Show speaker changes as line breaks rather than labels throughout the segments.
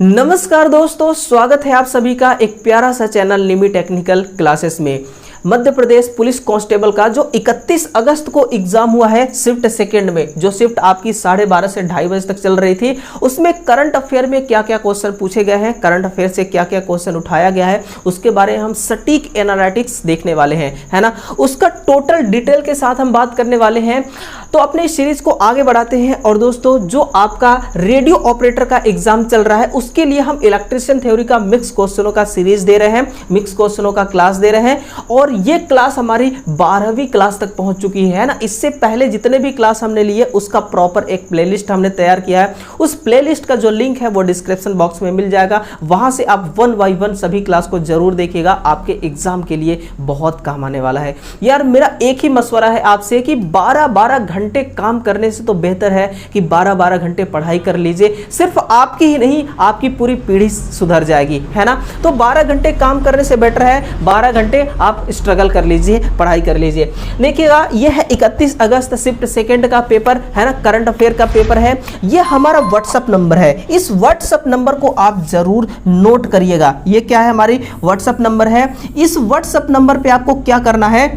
नमस्कार दोस्तों, स्वागत है आप सभी का एक प्यारा सा चैनल निमी टेक्निकल क्लासेस में। मध्य प्रदेश पुलिस कांस्टेबल का जो 31 अगस्त को एग्जाम हुआ है शिफ्ट सेकंड में, जो शिफ्ट आपकी 12:30 से 2:30 बजे तक चल रही थी, उसमें करंट अफेयर में क्या क्या क्वेश्चन पूछे गए हैं, करंट अफेयर से क्या क्या क्वेश्चन उठाया गया है, उसके बारे में हम सटीक एनालिटिक्स देखने वाले हैं, है ना। उसका टोटल डिटेल के साथ हम बात करने वाले हैं। तो अपने इस सीरीज को आगे बढ़ाते हैं। और दोस्तों, जो आपका रेडियो ऑपरेटर का एग्जाम चल रहा है उसके लिए हम इलेक्ट्रिशियन थ्योरी का मिक्स क्वेश्चनों का सीरीज दे रहे हैं, मिक्स क्वेश्चनों का क्लास दे रहे हैं। और ये क्लास हमारी 12वीं क्लास तक पहुंच चुकी है ना। इससे पहले जितने भी क्लास हमने लिए उसका प्रॉपर एक प्लेलिस्ट हमने तैयार किया है। उस प्लेलिस्ट का जो लिंक है वो डिस्क्रिप्शन बॉक्स में मिल जाएगा, वहां से आप 1 बाय 1 सभी क्लास को जरूर देखिएगा, आपके एग्जाम के लिए बहुत काम आने वाला है। यार मेरा एक ही मशवरा है आपसे कि 12-12 घंटे काम करने से तो बेहतर है कि 12-12 घंटे पढ़ाई कर लीजिए। सिर्फ आपकी ही नहीं, आपकी पूरी पीढ़ी सुधर जाएगी, है ना। तो 12 घंटे काम करने से बेटर है 12 घंटे आप स्ट्रगल कर लीजिए, पढ़ाई कर लीजिए। देखिएगा, यह है 31 अगस्त शिफ्ट सेकंड का पेपर, है ना, करंट अफेयर का पेपर है। यह हमारा व्हाट्सएप नंबर है, इस व्हाट्सएप नंबर को आप जरूर नोट करिएगा। यह क्या है, हमारी व्हाट्सएप नंबर है। इस व्हाट्सएप नंबर पे आपको क्या करना है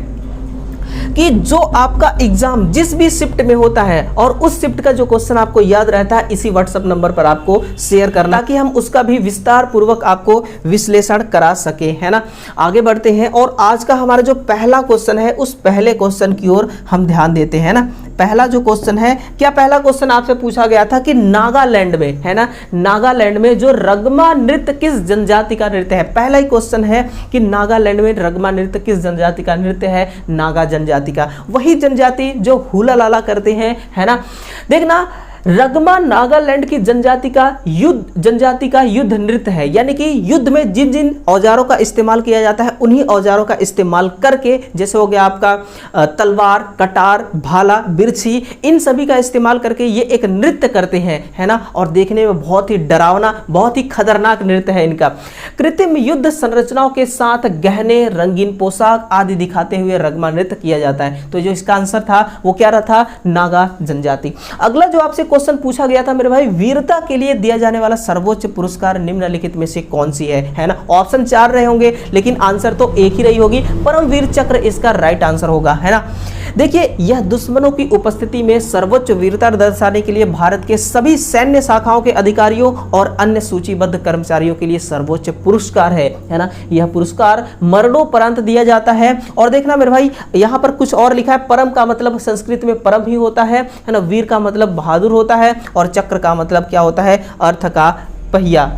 कि जो आपका एग्जाम जिस भी शिफ्ट में होता है और उस शिफ्ट का जो क्वेश्चन आपको याद रहता है, इसी व्हाट्सएप नंबर पर आपको शेयर करना, ताकि हम उसका भी विस्तार पूर्वक आपको विश्लेषण करा सके, है ना। आगे बढ़ते हैं और आज का हमारा जो पहला क्वेश्चन है उस पहले क्वेश्चन की ओर हम ध्यान देते हैं ना। पहला जो क्वेश्चन है, क्या पहला क्वेश्चन आपसे पूछा गया था कि नागालैंड में, है ना, नागालैंड में जो रगमा नृत्य किस जनजाति का नृत्य है। पहला ही क्वेश्चन है कि नागालैंड में रगमा नृत्य किस जनजाति का नृत्य है। नागा जनजाति का, वही जनजाति जो हुला लाला करते हैं, है ना। देखना, रगमा नागालैंड की जनजाति का युद्ध नृत्य है, यानी कि युद्ध में जिन जिन औजारों का इस्तेमाल किया जाता है उन्हीं औजारों का इस्तेमाल करके, जैसे हो गया आपका तलवार, कटार, भाला, बिरछी, इन सभी का इस्तेमाल करके ये एक नृत्य करते हैं, है ना। और देखने में बहुत ही डरावना, बहुत ही खतरनाक नृत्य है इनका। कृत्रिम युद्ध संरचनाओं के साथ गहने, रंगीन पोशाक आदि दिखाते हुए रगमा नृत्य किया जाता है। तो जो इसका आंसर था वो क्या रहा था, नागा जनजाति। अगला जो आपसे क्वेश्चन पूछा गया था मेरे भाई, वीरता के लिए दिया जाने वाला सर्वोच्च पुरस्कार निम्नलिखित में से कौन सी है ना। ऑप्शन 4 रहे होंगे लेकिन आंसर तो एक ही रही होगी, परमवीर चक्र इसका राइट आंसर होगा, है ना। देखिए, यह दुश्मनों की उपस्थिति में सर्वोच्च वीरता दर्शाने के लिए भारत के सभी सैन्य शाखाओं के अधिकारियों और अन्य सूचीबद्ध कर्मचारियों के लिए सर्वोच्च पुरस्कार है ना। यह पुरस्कार मरणोपरांत दिया जाता है। और देखना मेरे भाई, यहां पर कुछ और लिखा है, परम का मतलब संस्कृत में परम ही होता है ना। वीर का मतलब बहादुर होता है और चक्र का मतलब क्या होता है, अर्थ का पहिया,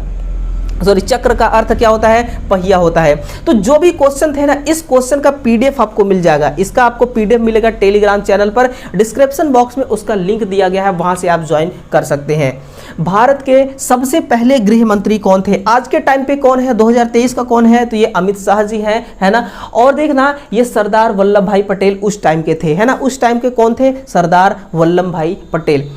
सॉरी, चक्र का अर्थ क्या होता है, पहिया होता है। तो जो भी क्वेश्चन थे ना, इस क्वेश्चन का पीडीएफ आपको मिल जाएगा। इसका आपको पीडीएफ मिलेगा टेलीग्राम चैनल पर, डिस्क्रिप्शन बॉक्स में उसका लिंक दिया गया है, वहां से आप ज्वाइन कर सकते हैं। भारत के सबसे पहले गृह मंत्री कौन थे, आज के टाइम पे कौन है, 2023 का कौन है, तो ये अमित शाह जी हैं, है ना। और देखना, ये सरदार वल्लभ भाई पटेल उस टाइम के थे, है ना। उस टाइम के कौन थे, सरदार वल्लभ भाई पटेल।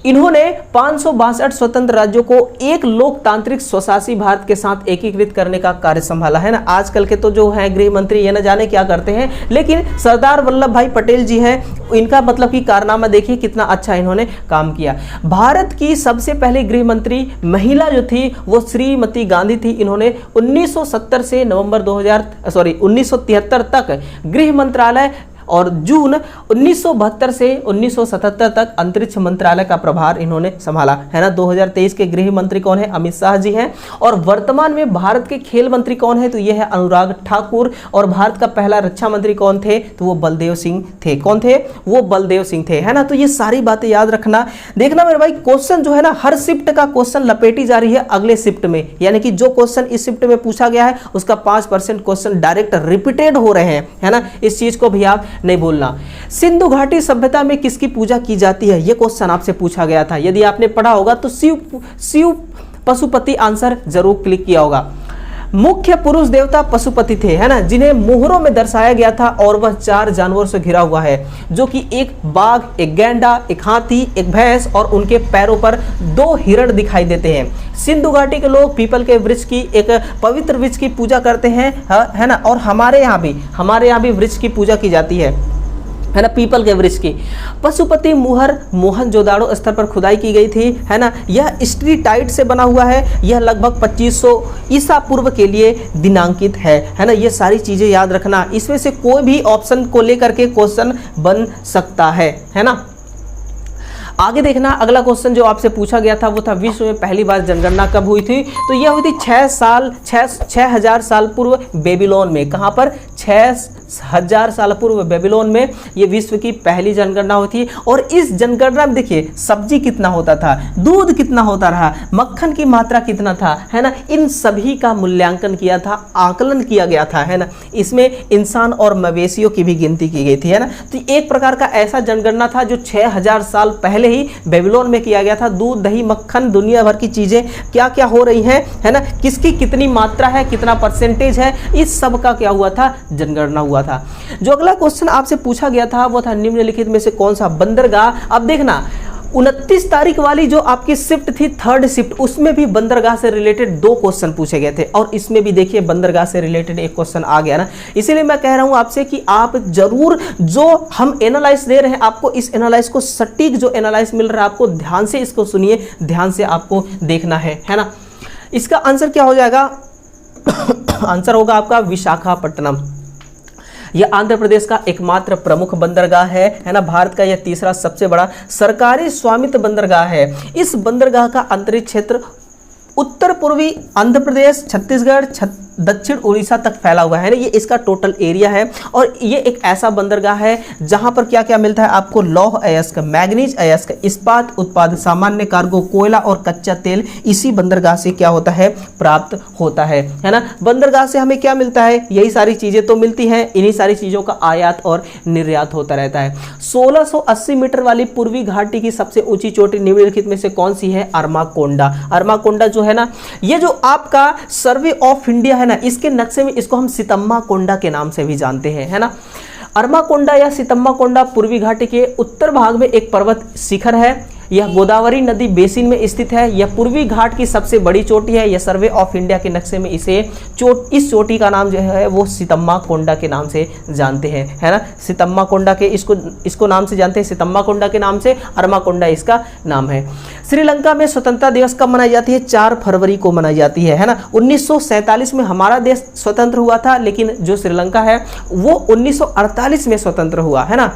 इन्होंने 562 स्वतंत्र राज्यों को एक लोकतांत्रिक स्वशासी भारत के साथ एकीकृत करने का कार्य संभाला, है ना। आजकल के तो जो है गृह मंत्री ये न जाने क्या करते हैं, लेकिन सरदार वल्लभ भाई पटेल जी हैं, इनका मतलब कि कारनामा देखिए कितना अच्छा इन्होंने काम किया। भारत की सबसे पहली गृह मंत्री महिला जो थी वो श्रीमती गांधी थी। इन्होंने 1970 से 1973 तक गृह मंत्रालय और जून 1972 से 1977 तक अंतरिक्ष मंत्रालय का प्रभार इन्होंने संभाला, है ना। 2023 के गृह मंत्री कौन है, अमित शाह जी हैं। और वर्तमान में भारत के खेल मंत्री कौन है, तो यह है अनुराग ठाकुर। और भारत का पहला रक्षा मंत्री कौन थे, तो वो बलदेव सिंह थे। कौन थे, वो बलदेव सिंह थे, है ना। तो ये सारी बातें याद रखना। देखना मेरे भाई, क्वेश्चन जो है ना, हर शिफ्ट का क्वेश्चन लपेटी जा रही है अगले शिफ्ट में, यानी कि जो क्वेश्चन इस शिफ्ट में पूछा गया है उसका 5% क्वेश्चन डायरेक्ट रिपीटेड हो रहे हैं, है ना। इस चीज को भी आप नहीं बोलना। सिंधु घाटी सभ्यता में किसकी पूजा की जाती है, यह क्वेश्चन आपसे पूछा गया था। यदि आपने पढ़ा होगा तो शिव पशुपति आंसर जरूर क्लिक किया होगा। मुख्य पुरुष देवता पशुपति थे, है ना, जिन्हें मोहरों में दर्शाया गया था। और वह 4 जानवरों से घिरा हुआ है, जो कि एक बाघ, एक गैंडा, एक हाथी, एक भैंस और उनके पैरों पर 2 हिरण दिखाई देते हैं। सिंधु घाटी के लोग पीपल के वृक्ष की, एक पवित्र वृक्ष की पूजा करते हैं, है ना। और हमारे यहाँ भी वृक्ष की पूजा की जाती है। है ना, पीपल के वृक्ष की। पशुपति मुहर मोहनजोदाड़ो स्तर पर खुदाई की गई थी, है ना। यह स्ट्रीटाइट से बना हुआ है, यह लगभग 2500 ईसा पूर्व के लिए दिनांकित है ना। ये सारी चीजें याद रखना, इसमें से कोई भी ऑप्शन को लेकर के क्वेश्चन बन सकता है ना। आगे देखना, अगला क्वेश्चन जो आपसे पूछा गया था वो था विश्व में पहली बार जनगणना कब हुई थी? तो यह हुई थी 6000 साल पूर्व बेबीलोन में। कहाँ पर? 6000 साल पूर्व बेबीलोन में ये विश्व की पहली जनगणना हुई थी। और इस जनगणना में देखिए सब्जी कितना होता था, दूध कितना होता रहा, मक्खन की मात्रा कितना था, है ना, इन सभी का मूल्यांकन किया था, आकलन किया गया था, है ना। इसमें इंसान और मवेशियों की भी गिनती की गई थी, है ना। तो एक प्रकार का ऐसा जनगणना था जो 6000 साल पहले ही बेबीलोन में किया गया था। दूध, दही, मक्खन, दुनिया भर की चीजें क्या क्या हो रही हैं, है ना, किसकी कितनी मात्रा है, कितना परसेंटेज है, इस सब का क्या हुआ था? जनगणना हुआ था। जो अगला क्वेश्चन आपसे पूछा गया था वो था निम्नलिखित में से कौन सा बंदरगाह? अब देखना 29 तारीख वाली जो आपकी शिफ्ट थी, थर्ड शिफ्ट, उसमें भी बंदरगाह से रिलेटेड 2 क्वेश्चन पूछे गए थे और इसमें भी देखिए बंदरगाह से रिलेटेड एक क्वेश्चन आ गया ना। इसीलिए मैं कह रहा हूं आपसे कि आप जरूर जो हम एनालाइज दे रहे हैं आपको, इस एनालाइज को सटीक जो एनालाइज मिल रहा है आपको, ध्यान से इसको सुनिए, ध्यान से आपको देखना है ना। इसका आंसर क्या हो जाएगा? आंसर होगा आपका विशाखापट्टनम। यह आंध्र प्रदेश का एकमात्र प्रमुख बंदरगाह है ना। भारत का यह तीसरा सबसे बड़ा सरकारी स्वामित्व बंदरगाह है। इस बंदरगाह का अंतरिक्ष क्षेत्र उत्तर पूर्वी आंध्र प्रदेश, छत्तीसगढ़, दक्षिण उड़ीसा तक फैला हुआ है ना। ये इसका टोटल एरिया है और ये एक ऐसा बंदरगाह है जहां पर क्या क्या मिलता है आपको? लौह अयस्क, मैग्नीज अयस्क, इस्पात उत्पाद, सामान्य कार्गो, कोयला और कच्चा तेल इसी बंदरगाह से क्या होता है? प्राप्त होता है ना। बंदरगाह से हमें क्या मिलता है? यही सारी चीजें तो मिलती हैं, इन्हीं सारी चीजों का आयात और निर्यात होता रहता है। 1680 मीटर वाली पूर्वी घाटी की सबसे ऊंची चोटी निम्नलिखित में से कौन सी है? अरमाकोंडा। अरमाकोंडा जो है ना, ये जो आपका सर्वे ऑफ इंडिया है ना, इसके नक्शे में इसको हम सितम्मा कोंडा के नाम से भी जानते हैं, है ना। अरमाकोंडा या सितम्मा कोंडा पूर्वी घाटी के उत्तर भाग में एक पर्वत शिखर है। यह गोदावरी नदी बेसिन में स्थित है। यह पूर्वी घाट की सबसे बड़ी चोटी है। यह सर्वे ऑफ इंडिया के नक्शे में इस चोटी का नाम जो है वो सितम्मा कोंडा के नाम से जानते हैं, है ना। सितम्मा कोंडा के इसको नाम से जानते हैं, सितम्मा कोंडा के नाम से, अरमाकोंडा इसका नाम है। श्रीलंका में स्वतंत्रता दिवस कब मनाई जाती है? 4 फरवरी को मनाई जाती है ना। 1947 में हमारा देश स्वतंत्र हुआ था, लेकिन जो श्रीलंका है वो 1948 में स्वतंत्र हुआ, है ना।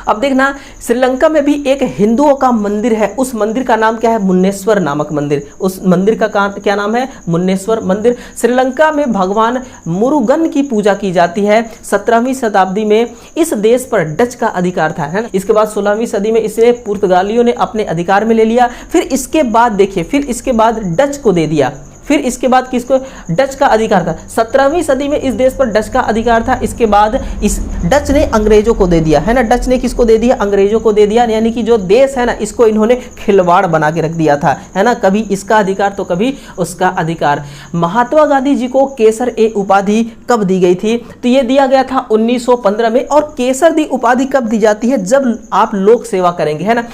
अब देखना, श्रीलंका में भी एक हिंदुओं का मंदिर है। उस मंदिर का नाम क्या है? मुन्नेश्वर नामक मंदिर। उस मंदिर का क्या नाम है? मुन्नेश्वर मंदिर। श्रीलंका में भगवान मुरुगन की पूजा की जाती है। 17वीं शताब्दी में इस देश पर डच का अधिकार था, है ना। इसके बाद 16वीं सदी में इसे पुर्तगालियों ने अपने अधिकार में ले लिया। फिर इसके बाद देखिए, फिर इसके बाद डच को दे दिया। फिर इसके बाद किसको? डच का अधिकार था। 17वीं सदी में इस देश पर डच का अधिकार था। इसके बाद इस डच ने अंग्रेजों को दे दिया, है ना। डच ने किसको दे दिया? अंग्रेजों को दे दिया। यानी कि जो देश है ना, इसको इन्होंने खिलवाड़ बना के रख दिया था, है ना। कभी इसका अधिकार तो कभी उसका अधिकार। महात्मा गांधी जी को केसर ए उपाधि कब दी गई थी? तो ये दिया गया था 1915 में। और केसर दी उपाधि कब दी जाती है? जब आप लोक सेवा करेंगे, है ना।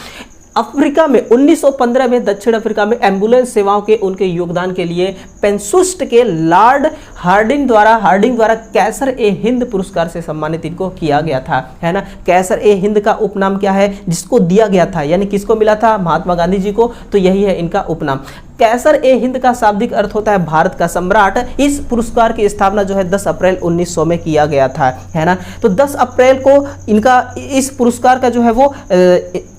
अफ्रीका में 1915 में दक्षिण अफ्रीका में एम्बुलेंस सेवाओं के उनके योगदान के लिए पेंसुस्ट के लॉर्ड हार्डिंग द्वारा कैसर ए हिंद पुरस्कार से सम्मानित इनको किया गया था, है ना। कैसर ए हिंद का उपनाम क्या है जिसको दिया गया था? यानी किसको मिला था? महात्मा गांधी जी को। तो यही है इनका उपनाम। कैसर ए हिंद का शाब्दिक अर्थ होता है भारत का सम्राट। इस पुरस्कार की स्थापना जो है 10 अप्रैल 1900 में किया गया था, है ना। तो 10 अप्रैल को इनका इस पुरस्कार का जो है वो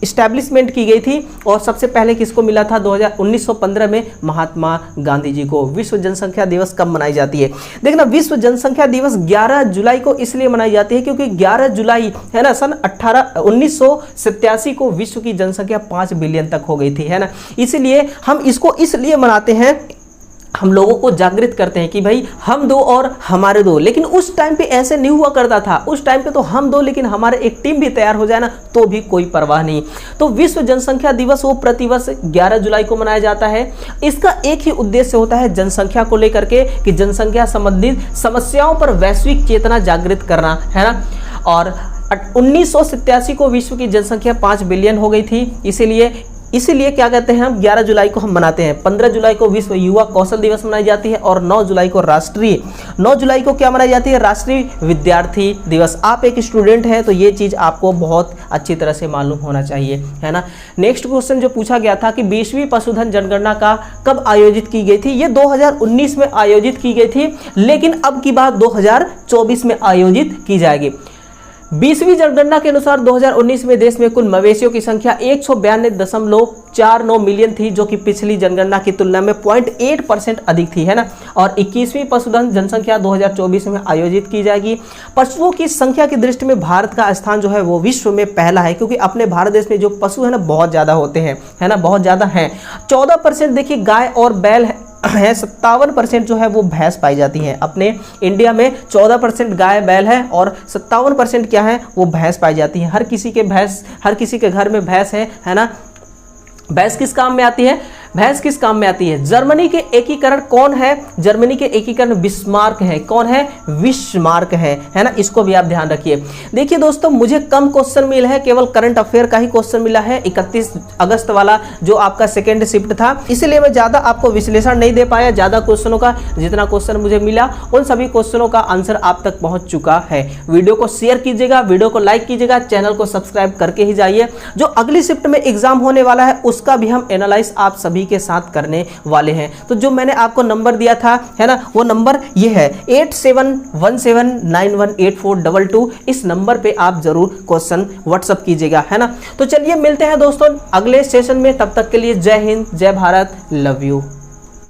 इस्टेब्लिशमेंट की गई थी। और सबसे पहले किसको मिला था? 1915 में महात्मा गांधी जी को। विश्व जनसंख्या दिवस कब मनाई जाती है? देखना, विश्व जनसंख्या दिवस 11 जुलाई को इसलिए मनाई जाती है क्योंकि 11 जुलाई, है ना, सन 1987 को विश्व की जनसंख्या 5 बिलियन तक हो गई थी, है ना। इसीलिए हम इसको इसलिए मनाते हैं, हम लोगों को जागृत करते हैं कि भाई हम दो और हमारे दो। लेकिन उस टाइम पे ऐसे नहीं हुआ करता था। उस टाइम पे तो हम दो लेकिन हमारे एक टीम भी तैयार हो जाए ना तो भी कोई परवाह नहीं। तो विश्व जनसंख्या दिवस वो प्रतिवर्ष 11 जुलाई को मनाया जाता है। इसका एक ही उद्देश्य होता है जनसंख्या को लेकर के कि जनसंख्या संबंधित समस्याओं पर वैश्विक चेतना जागृत करना, है ना। और 1987 को विश्व की जनसंख्या 5 बिलियन हो गई थी। इसीलिए इसीलिए क्या कहते हैं, हम 11 जुलाई को हम मनाते हैं। 15 जुलाई को विश्व युवा कौशल दिवस मनाई जाती है और 9 जुलाई को क्या मनाई जाती है, राष्ट्रीय विद्यार्थी दिवस। आप एक स्टूडेंट हैं तो ये चीज़ आपको बहुत अच्छी तरह से मालूम होना चाहिए, है ना। नेक्स्ट क्वेश्चन जो पूछा गया था कि 20वीं पशुधन जनगणना का कब आयोजित की गई थी, ये 2019 में आयोजित की गई थी, लेकिन अब की बात 2024 में आयोजित की जाएगी। 20वीं जनगणना के अनुसार 2019 में देश में कुल मवेशियों की संख्या 192.49 मिलियन थी, जो कि पिछली जनगणना की तुलना में 0.8% अधिक थी, है ना। और 21वीं पशुधन जनसंख्या 2024 में आयोजित की जाएगी। पशुओं की संख्या की दृष्टि में भारत का स्थान जो है वो विश्व में पहला है, क्योंकि अपने भारत देश में जो पशु है ना बहुत ज़्यादा होते हैं, है ना, बहुत ज़्यादा हैं। 14% देखिए गाय और बैल है, 57% जो है वो भैंस पाई जाती हैं। अपने इंडिया में 14% गाय बैल है और 57% क्या है वो भैंस पाई जाती है। हर किसी के घर में भैंस है ना। भैंस किस काम में आती है, भैंस किस काम में आती है। जर्मनी के एकीकरण कौन है, जर्मनी के एकीकरण बिस्मार्क है। कौन है, बिस्मार्क है ना। इसको भी आप ध्यान रखिए। देखिए दोस्तों, मुझे कम क्वेश्चन मिला है, केवल करंट अफेयर का ही क्वेश्चन मिला है 31 अगस्त वाला जो आपका सेकेंड शिफ्ट था, इसलिए मैं ज्यादा आपको विश्लेषण नहीं दे पाया। ज्यादा क्वेश्चनों का जितना क्वेश्चन मुझे मिला उन सभी क्वेश्चनों का आंसर आप तक पहुंच चुका है। वीडियो को शेयर कीजिएगा, वीडियो को लाइक कीजिएगा, चैनल को सब्सक्राइब करके ही जाइए। जो अगली शिफ्ट में एग्जाम होने वाला है उसका भी हम एनालाइज आप सभी के साथ करने वाले हैं। तो जो मैंने आपको नंबर दिया था, है ना, वो नंबर ये है 8717918422। इस नंबर पे आप जरूर क्वेश्चन व्हाट्सएप कीजिएगा, है ना। तो चलिए मिलते हैं दोस्तों अगले सेशन में, तब तक के लिए जय हिंद, जय भारत, लव यू।